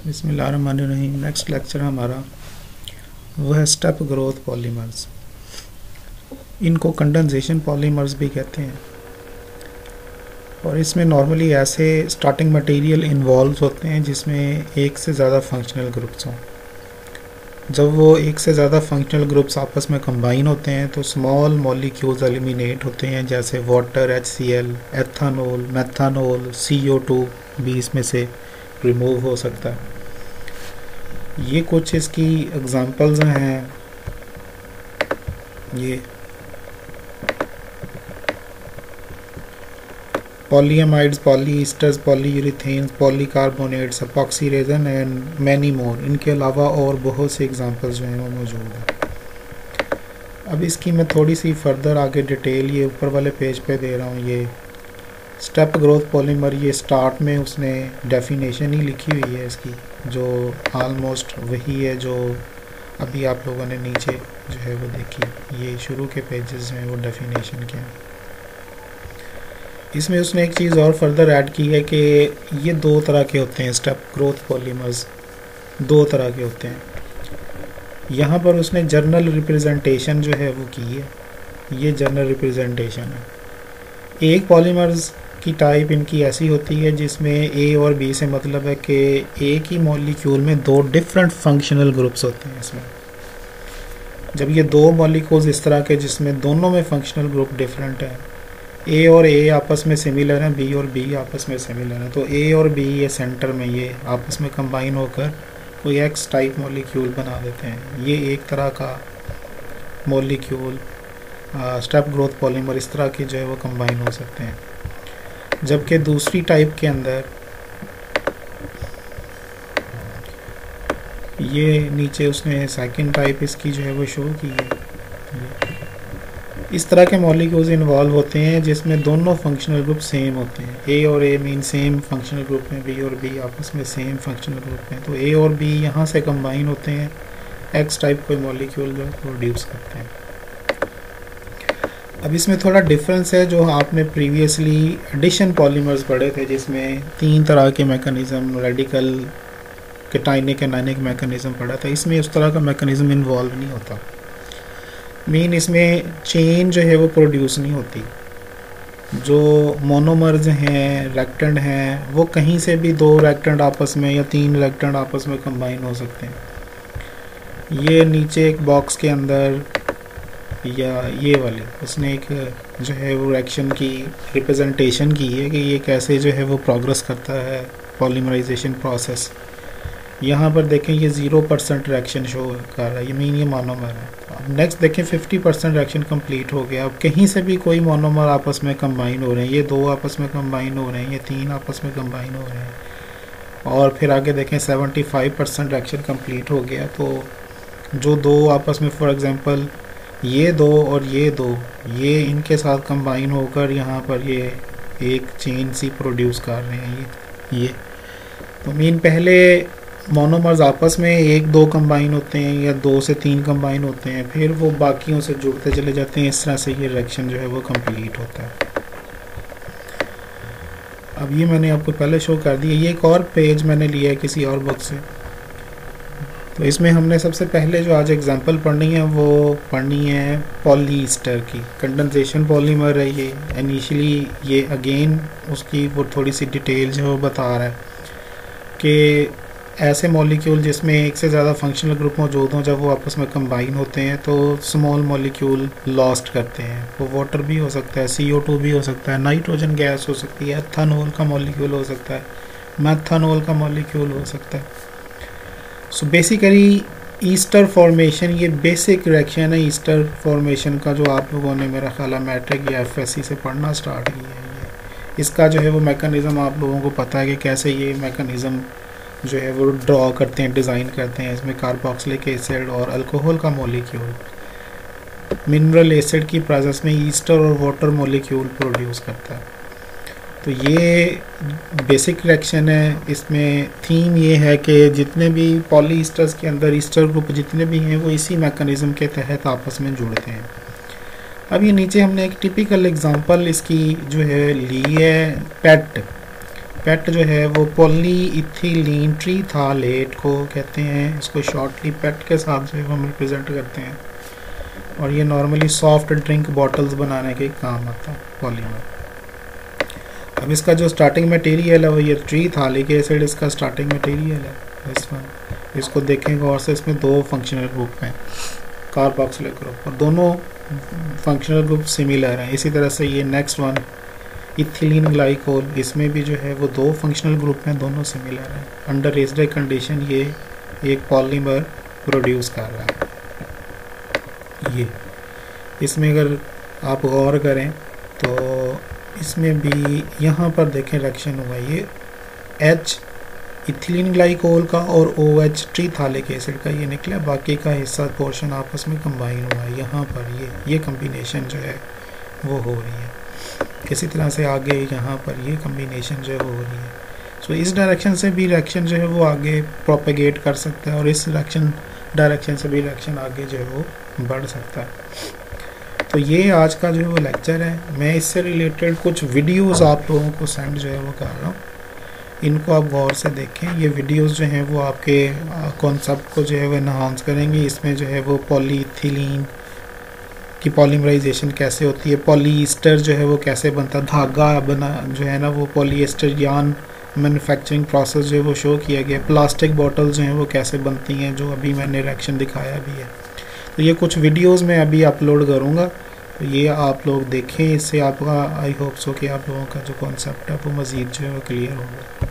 बिस्मिल्लाहिर्रहमानिर्रहीम। Next lecture हमारा वो है स्टेप ग्रोथ पॉलीमर्स। इनको कंडेंसेशन पॉलीमर्स भी कहते हैं और इसमें नॉर्मली ऐसे स्टार्टिंग मटेरियल इन्वॉल्व होते हैं जिसमें एक से ज़्यादा फंक्शनल ग्रुप्स हों। जब वो एक से ज़्यादा फंक्शनल ग्रुप्स आपस में कंबाइन होते हैं तो स्मॉल मॉलिक्यूल्स एलिमिनेट होते हैं, जैसे वाटर, HCl, एथानॉल, मेथानॉल, CO2 भी इसमें से रिमूव हो सकता है। ये कुछ इसकी एग्जांपल्स हैं। ये polyamides, polyesters, polyurethanes, polycarbonates, epoxy resin and many more. इनके अलावा और बहुत से एग्जांपल्स जो हैं वो मौजूद हैं। अब इसकी मैं थोड़ी सी फर्दर आगे डिटेल ये ऊपर वाले पेज पे दे रहा हूँ। ये स्टेप ग्रोथ पॉलीमर, ये स्टार्ट में उसने डेफिनेशन ही लिखी हुई है इसकी, जो ऑलमोस्ट वही है जो अभी आप लोगों ने नीचे जो है वो देखी। ये शुरू के पेजेस हैं वो डेफिनेशन के हैं। इसमें उसने एक चीज़ और फर्दर ऐड की है कि ये दो तरह के होते हैं स्टेप ग्रोथ पॉलीमर्स, दो तरह के होते हैं। यहाँ पर उसने जर्नल रिप्रेजेंटेशन जो है वो की है। ये जर्नल रिप्रेजेंटेशन है। एक पॉलीमर्स की टाइप इनकी ऐसी होती है जिसमें ए और बी से मतलब है कि एक ही मॉलिक्यूल में दो डिफरेंट फंक्शनल ग्रुप्स होते हैं। इसमें जब ये दो मॉलिक्यूल्स इस तरह के जिसमें दोनों में फंक्शनल ग्रुप डिफरेंट है, ए और ए आपस में सिमिलर हैं, बी और बी आपस में सिमिलर हैं, तो ए और बी ये सेंटर में ये आपस में कंबाइन होकर कोई एक्स टाइप मॉलिक्यूल बना देते हैं। ये एक तरह का मॉलिक्यूल स्टेप ग्रोथ पॉलीमर इस तरह के जो है वो कंबाइन हो सकते हैं। जबकि दूसरी टाइप के अंदर ये नीचे उसने सेकंड टाइप इसकी जो है वो शो की है। इस तरह के मॉलिक्यूल्स इन्वॉल्व होते हैं जिसमें दोनों फंक्शनल ग्रुप सेम होते हैं। ए और ए मीन सेम फंक्शनल ग्रुप में, बी और बी आपस में सेम फंक्शनल ग्रुप में, तो ए और बी यहाँ से कंबाइन होते हैं, एक्स टाइप कोई मॉलिक्यूल जो प्रोड्यूस करते हैं। अब इसमें थोड़ा डिफरेंस है। जो आपने प्रीवियसली एडिशन पॉलीमर्स पढ़े थे जिसमें तीन तरह के mechanism, radical, cationic, anionic mechanism पढ़ा था, इसमें उस तरह का मैकेनिज़्म इन्वॉल्व नहीं होता। मीन इसमें चेन जो है वो प्रोड्यूस नहीं होती। जो मोनोमर्स हैं, रेक्टेंट हैं, वो कहीं से भी दो रेक्टेंट आपस में या तीन रेक्टेंट आपस में कंबाइन हो सकते हैं। ये नीचे एक बॉक्स के अंदर या ये वाली उसने एक जो है वो रिएक्शन की रिप्रेजेंटेशन की है कि ये कैसे जो है वो प्रोग्रेस करता है पॉलीमराइजेशन प्रोसेस। यहाँ पर देखें ये 0% रिएक्शन शो कर रहा है, ये मीन ये मोनोमर है। अब नेक्स्ट देखें 50% रिएक्शन कंप्लीट हो गया। अब कहीं से भी कोई मोनोमर आपस में कंबाइन हो रहे हैं, ये दो आपस में कंबाइन हो रहे हैं, ये तीन आपस में कंबाइन हो रहे हैं। और फिर आगे देखें 75% रिएक्शन कंप्लीट हो गया, तो जो दो आपस में फॉर एग्जांपल ये दो और ये दो, ये इनके साथ कंबाइन होकर यहाँ पर ये एक चेन सी प्रोड्यूस कर रहे हैं। ये तो मीन पहले मोनोमर्स आपस में एक दो कंबाइन होते हैं या दो से तीन कंबाइन होते हैं, फिर वो बाकियों से जुड़ते चले जाते हैं। इस तरह से ये रिएक्शन जो है वो कंप्लीट होता है। अब ये मैंने आपको पहले शो कर दिया। ये एक और पेज मैंने लिया है किसी और बुक से, तो इसमें हमने सबसे पहले जो आज एग्जांपल पढ़नी है वो पढ़नी है पॉलीईस्टर की। कंडेंसेशन पॉलीमर है ये। इनिशियली ये अगेन उसकी वो थोड़ी सी डिटेल जो वो बता रहा है कि ऐसे मॉलिक्यूल जिसमें एक से ज़्यादा फंक्शनल ग्रुप मौजूद हों, जब वो आपस में कंबाइन होते हैं तो स्मॉल मॉलिक्यूल लॉस्ट करते हैं। वो वाटर भी हो सकता है, CO2 भी हो सकता है, नाइट्रोजन गैस हो सकती है, एथानॉल का मॉलिक्यूल हो सकता है, मेथानॉल का मॉलिक्यूल हो सकता है। सो बेसिकली ईस्टर फॉर्मेशन ये बेसिक रिएक्शन है ईस्टर फॉर्मेशन का, जो आप लोगों ने मेरा ख्याल है मैट्रिक या FSC से पढ़ना स्टार्ट किया है। इसका जो है वो मैकेनिज़्म आप लोगों को पता है कि कैसे ये मैकेनिज़्म जो है वो ड्रॉ करते हैं, डिज़ाइन करते हैं। इसमें कार्बोक्सिलिक एसिड और अल्कोहल का मॉलिक्यूल मिनरल एसिड की प्रेजेंस में ईस्टर और वाटर मॉलिक्यूल प्रोड्यूस करता है। तो ये बेसिक रिएक्शन है। इसमें थीम ये है कि जितने भी पॉलीईस्टर्स के अंदर ईस्टर ग्रुप जितने भी हैं वो इसी मैकेनिज़्म के तहत आपस में जुड़ते हैं। अब ये नीचे हमने एक टिपिकल एग्जांपल इसकी जो है ली है, पेट पेट जो है वो पॉलीइथिलीन ट्रीथालेट को कहते हैं, इसको शॉर्टली पेट के साथ जो है हम रिप्रेजेंट करते हैं, और ये नॉर्मली सॉफ्ट ड्रिंक बॉटल्स बनाने के काम आता है पॉलीमर। अब इसका जो स्टार्टिंग मटेरियल है वो ये ट्रीथालिक एसिड इसका स्टार्टिंग मटेरियल है। इस वन इसको देखेंगे और से इसमें दो फंक्शनल ग्रुप हैं, कार्बोक्सिलिक ग्रुप, और दोनों फंक्शनल ग्रुप सिमिलर हैं। इसी तरह से ये नेक्स्ट वन इथिलीन ग्लाइकोल, इसमें भी जो है वो दो फंक्शनल ग्रुप हैं, दोनों सिमिलर हैं। अंडर रेस्ड कंडीशन ये एक पॉलीमर प्रोड्यूस कर रहा है। ये इसमें अगर आप गौर करें तो इसमें भी यहाँ पर देखें रिएक्शन हुआ, ये H इथिलीन ग्लाइकोल का और OH ट्रीथालिक एसिड का ये निकला, बाकी का हिस्सा पोर्शन आपस में कंबाइन हुआ है। यहाँ पर ये कम्बिनेशन जो है वो हो रही है। इसी तरह से आगे यहाँ पर ये कम्बिनेशन जो है वो हो रही है। सो इस डायरेक्शन से भी रिएक्शन जो है वो आगे प्रोपेगेट कर सकता है, और इस डायरेक्शन से भी रिएक्शन आगे जो है वो बढ़ सकता है। तो ये आज का जो है वो लेक्चर है। मैं इससे रिलेटेड कुछ वीडियोस आप लोगों को सेंड जो है वो कर रहा हूँ, इनको आप गौर से देखें। ये वीडियोस जो हैं वो आपके कॉन्सेप्ट को जो है वो एनहांस करेंगे। इसमें जो है वो पॉलीइथिलीन की पॉलीमराइजेशन कैसे होती है, पॉलीएस्टर जो है वो कैसे बनता है, धागा बना जो है ना वो पॉलीएस्टर यान मैन्युफैक्चरिंग प्रोसेस जो है वो शो किया गया। प्लास्टिक बॉटल जो हैं वो कैसे बनती हैं, जो अभी मैंने रिएक्शन दिखाया भी है। तो ये कुछ वीडियोस मैं अभी अपलोड करूँगा, तो ये आप लोग देखें। इससे आपका आई होप सो कि आप लोगों का जो कॉन्सेप्ट है वो मज़ीद जो है वो क्लियर होगा।